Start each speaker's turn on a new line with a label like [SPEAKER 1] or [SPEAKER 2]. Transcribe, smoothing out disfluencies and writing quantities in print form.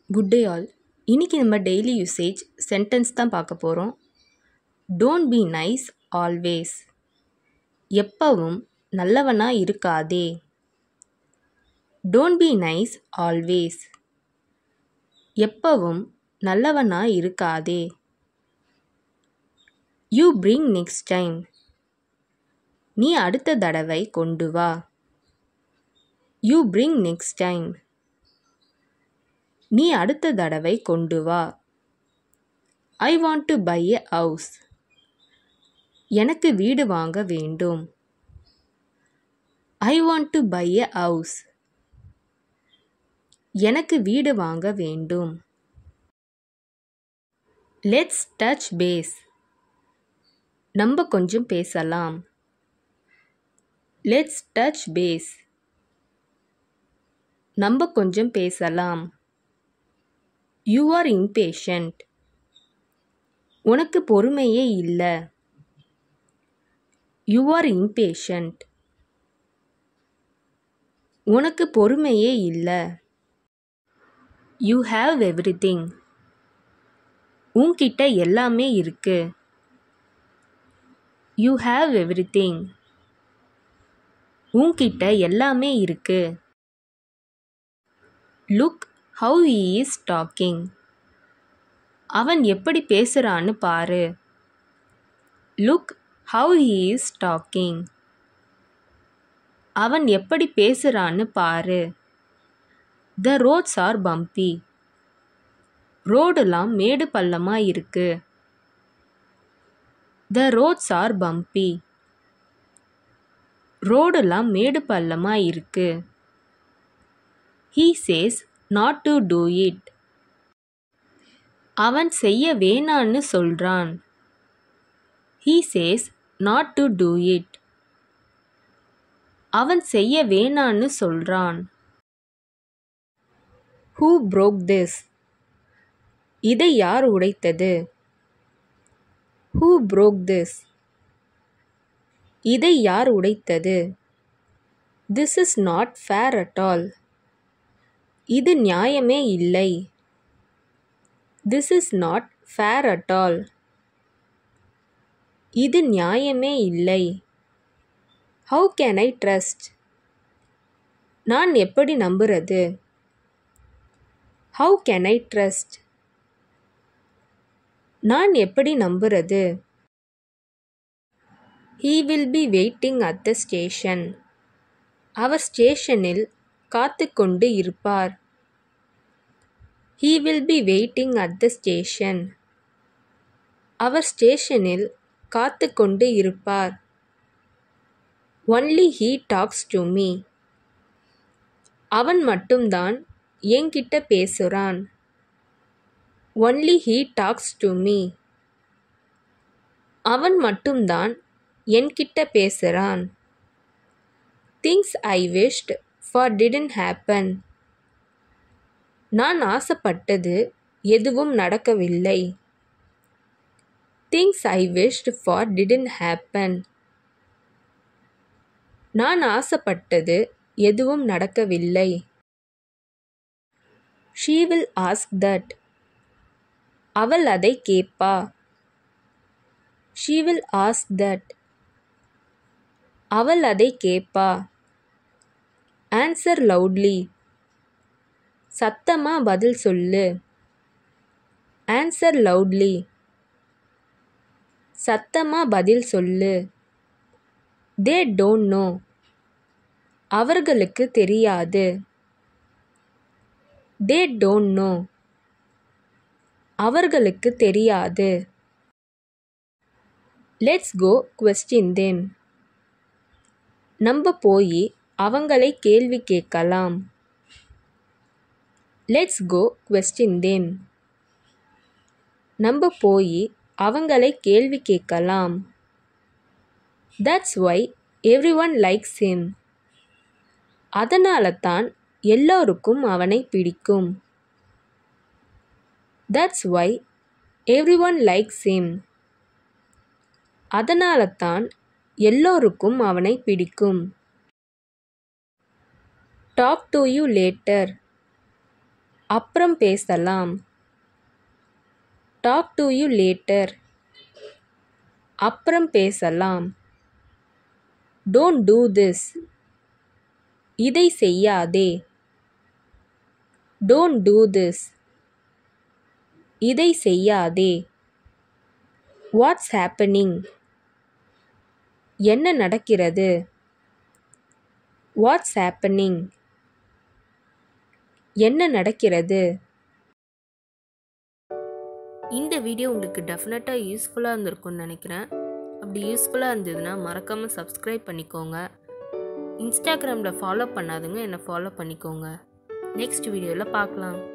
[SPEAKER 1] Good day all. இன்றைக்கி நம்ம daily usage sentence தான் பார்க்க போகிறோம். Don't be nice always. எப்பவும் நல்லவனா இருக்காதே. Don't be nice always. எப்பவும் நல்லவனா இருக்காதே. You bring next time. நீ அடுத்த தடவை கொண்டு வா. You bring next time. நீ அடுத்த தடவை கொண்டு வா. I want to buy a house. எனக்கு வீடு வாங்க வேண்டும். I want to buy a house. எனக்கு வீடு வாங்க வேண்டும். Let's touch base. நம்ம கொஞ்சம் பேசலாம். Let's touch base. நம்ம கொஞ்சம் பேசலாம். You R impatient. உனக்கு பொறுமையே இல்லை. You are impatient. உனக்கு பொறுமையே இல்லை. You have everything. உன்கிட்ட எல்லாமே இருக்கு. You have everything. உன்கிட்ட எல்லாமே இருக்கு. Look have he is talking. அவன் எப்படி பேசுறான்னு பாரு. Look have he is talking. அவன் எப்படி பேசுறான்னு பாரு. The roads are bumpy. ரோடெல்லாம் மேடு பள்ளமா இருக்கு. The roads are bumpy. ரோடெல்லாம் மேடு பள்ளமா இருக்கு. He says not to do it. அவன் செய்ய வேணான்னு சொல்றான். He says not to do it. அவன் செய்ய வேணான்னு சொல்றான். Who broke this? இதை யார் உடைத்தது? Who broke this? இதை யார் உடைத்தது? This is not fair at all. இது நியாயமே இல்லை. This is not fair at all. இது நியாயமே இல்லை. How can I trust? நான் எப்படி நம்புறது? How can I trust? நான் எப்படி நம்புறது? He will be waiting at the station. அவர் ஸ்டேஷனில் காத்து கொண்டு இருப்பார். He will be waiting at the station. அவர் ஸ்டேஷனில் காத்து கொண்டு இருப்பார். Only he talks to me. அவன் மட்டும்தான் என்கிட்ட பேசுறான். Only he talks to me. அவன் மட்டும்தான் என்கிட்ட பேசுறான். Things I wished for didn't happen. நான் ஆசைப்பட்டது எதுவும் நடக்கவில்லை. Things I wished for didn't happen. நான் ஆசைப்பட்டது எதுவும் நடக்கவில்லை. She will ask that. அவள் அதை கேட்பா. She will ask that. அவள் அதை கேட்பா. Answer loudly. சத்தமா பதில் சொல்லு. Answer loudly. சத்தமா பதில் சொல்லு. They don't know. அவர்களுக்கு தெரியாது. They don't know. அவர்களுக்கு தெரியாது. Let's go question them. நம்ம போய் அவங்களை கேள்வி கேட்கலாம். Let's go question them. நம்ம போய் அவங்களை கேள்வி கேட்கலாம். That's why everyone likes him. அதனால தான் எல்லோருக்கும் அவனை பிடிக்கும். That's why everyone likes him. அதனால தான் எல்லோருக்கும் அவனை பிடிக்கும். Talk to you later. அப்புறம் பேசலாம். Talk to you later. அப்புறம் பேசலாம். Don't do this. இதை செய்யாதே. Don't do this. இதை செய்யாதே. What's happening? என்ன நடக்கிறது? What's happening? என்ன நடக்கிறது? இந்த வீடியோ உங்களுக்கு டெஃபினட்டாக யூஸ்ஃபுல்லாக இருந்திருக்கும்னு நினைக்கிறேன். அப்படி யூஸ்ஃபுல்லாக இருந்ததுன்னா மறக்காமல் சப்ஸ்கிரைப் பண்ணிக்கோங்க. இன்ஸ்டாகிராமில் ஃபாலோ பண்ணாதுங்க என்னை ஃபாலோ பண்ணிக்கோங்க. நெக்ஸ்ட் வீடியோவில் பார்க்கலாம்.